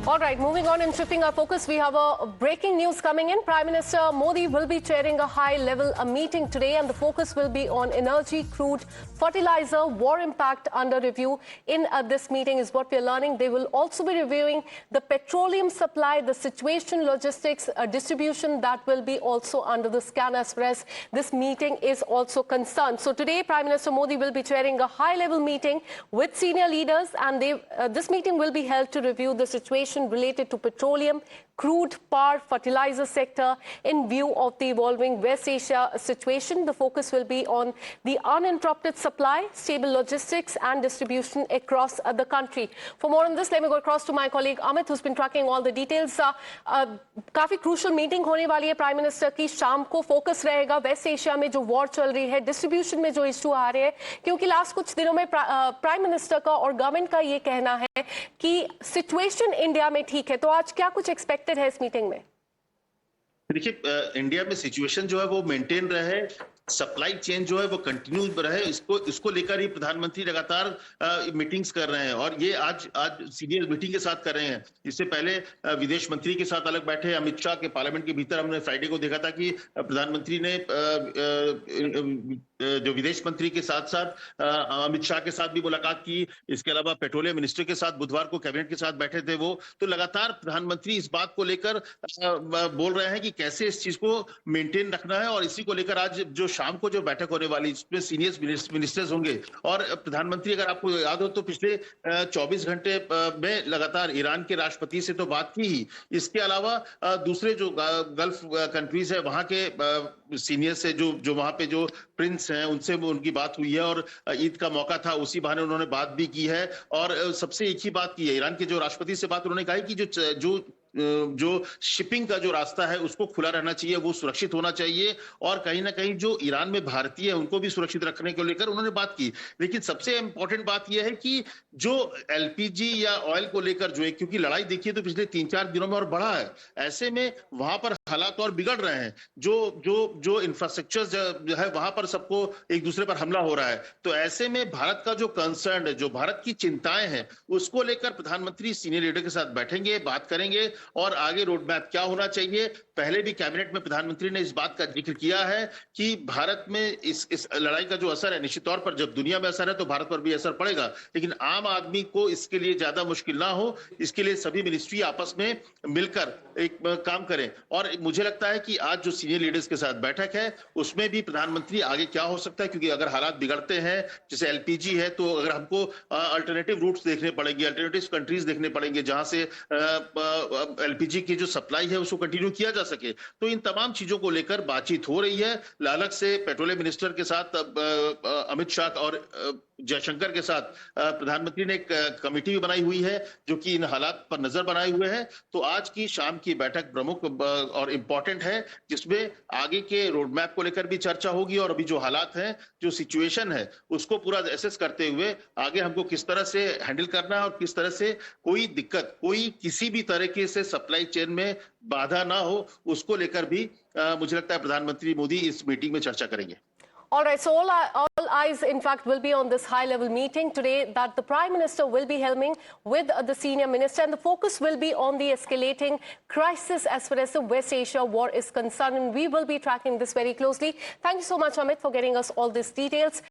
All right, moving on and shifting our focus, we have a breaking news coming in. Prime Minister Modi will be chairing a high-level meeting today, and the focus will be on energy, crude, fertilizer, war impact under review. In this meeting is what we are learning. They will also be reviewing the petroleum supply, the situation, logistics, distribution that will be also under the scan as far as this meeting is also concerned. So today, Prime Minister Modi will be chairing a high-level meeting with senior leaders, and this meeting will be held to review the situation related to petroleum, crude, power, fertilizer sector in view of the evolving West Asia situation. The focus will be on the uninterrupted supply, stable logistics and distribution across the country. For more on this, let me go across to my colleague Amit, who's been tracking all the details. काफी crucial meeting होने वाली है prime minister की. शाम को focus रहेगा waste Asia में जो वॉर चल रही है, डिस्ट्रीब्यूशन में जो इशू आ रहे हैं, क्योंकि लास्ट कुछ दिनों में प्राइम मिनिस्टर का और गवर्नमेंट का ये कहना है कि सिचुएशन इंडिया में ठीक है. तो आज क्या कुछ एक्सपेक्टेड है इस मीटिंग में? देखिए, इंडिया में सिचुएशन जो है वो मेंटेन रहे, सप्लाई चेन जो है वो कंटिन्यू रहे, इसको लेकर ही प्रधानमंत्री लगातार मीटिंग्स कर रहे हैं. और ये आज सीनियर मीटिंग के साथ कर रहे हैं. इससे पहले विदेश मंत्री के साथ अलग बैठे अमित शाह के पार्लियामेंट के भीतर. हमने फ्राइडे को देखा था कि प्रधानमंत्री ने जो विदेश मंत्री के साथ साथ अमित शाह के साथ भी मुलाकात की. इसके अलावा पेट्रोलियम मिनिस्टर के साथ बुधवार को कैबिनेट के साथ बैठे थे वो. तो लगातार प्रधानमंत्री इस बात को लेकर बोल रहे हैं कि कैसे इस चीज को मेंटेन रखना है. और इसी को लेकर आज जो शाम को जो बैठक होने वाली, इसमें सीनियर मिनिस्टर्स होंगे. और प्रधानमंत्री, अगर आपको याद हो तो पिछले 24 घंटे में लगातार ईरान के राष्ट्रपति से तो बात की ही. इसके अलावा दूसरे जो गल्फ कंट्रीज है वहां के सीनियर से जो वहां पे जो प्रिंस हैं उनसे उनकी बात हुई है. और ईद का मौका था, उसी बहाने उन्होंने बात भी की है. और सबसे एक ही बात की है, ईरान के जो राष्ट्रपति से बात उन्होंने कहा है कि जो शिपिंग का जो रास्ता है उसको खुला रहना चाहिए, वो सुरक्षित होना चाहिए. और कहीं ना कहीं जो ईरान में भारतीय है उनको भी सुरक्षित रखने को लेकर उन्होंने बात की. लेकिन सबसे इंपॉर्टेंट बात यह है कि जो एलपीजी या ऑयल को लेकर जो है, क्योंकि लड़ाई देखिए तो पिछले 3-4 दिनों में और बढ़ा है. ऐसे में वहां पर हालात और बिगड़ रहे हैं. जो इंफ्रास्ट्रक्चर है वहां पर सबको एक दूसरे पर हमला हो रहा है. तो ऐसे में भारत का जो कंसर्न है, जो भारत की चिंताएं हैं, उसको लेकर प्रधानमंत्री सीनियर लीडर के साथ बैठेंगे, बात करेंगे और आगे रोड मैप क्या होना चाहिए. पहले भी कैबिनेट में प्रधानमंत्री ने इस बात का जिक्र किया है कि भारत में इस लड़ाई का जो असर है, निश्चित तौर पर जब दुनिया में असर है तो भारत पर भी असर पड़ेगा. लेकिन आम आदमी को इसके लिए ज्यादा मुश्किल ना हो, इसके लिए सभी मिनिस्ट्री आपस में मिलकर एक काम करें. और मुझे लगता है कि आज जो सीनियर लीडर्स के साथ बैठक है उसमें भी प्रधानमंत्री आगे क्या हो सकता है, क्योंकि अगर हालात बिगड़ते हैं, जैसे एलपीजी है, तो अगर हमको अल्टरनेटिव रूट्स देखने पड़ेंगे, अल्टरनेटिव कंट्रीज देखने पड़ेंगे जहां से एलपीजी की जो सप्लाई है उसको कंटिन्यू किया जा सके. तो इन तमाम चीजों को लेकर बातचीत हो रही है. अलग से पेट्रोलियम मिनिस्टर के साथ अमित शाह और जयशंकर के साथ प्रधानमंत्री ने एक कमेटी भी बनाई हुई है जो कि इन हालात पर नजर बनाए हुए है. तो आज की शाम की बैठक प्रमुख और इंपॉर्टेंट है, जिसमें आगे के रोड मैप को लेकर भी चर्चा होगी और अभी जो हालात हैं, जो सिचुएशन है, उसको पूरा एसेस करते हुए आगे हमको किस तरह से हैंडल करना है और किस तरह से कोई दिक्कत, कोई किसी भी तरीके से सप्लाई चेन में बाधा ना हो, उसको लेकर भी मुझे लगता है प्रधानमंत्री मोदी इस मीटिंग में चर्चा करेंगे. All right, so all eyes, in fact, will be on this high-level meeting today that the Prime Minister will be helming with the senior minister, and the focus will be on the escalating crisis as far as the West Asia war is concerned, and we will be tracking this very closely. Thank you so much, Amit, for getting us all these details.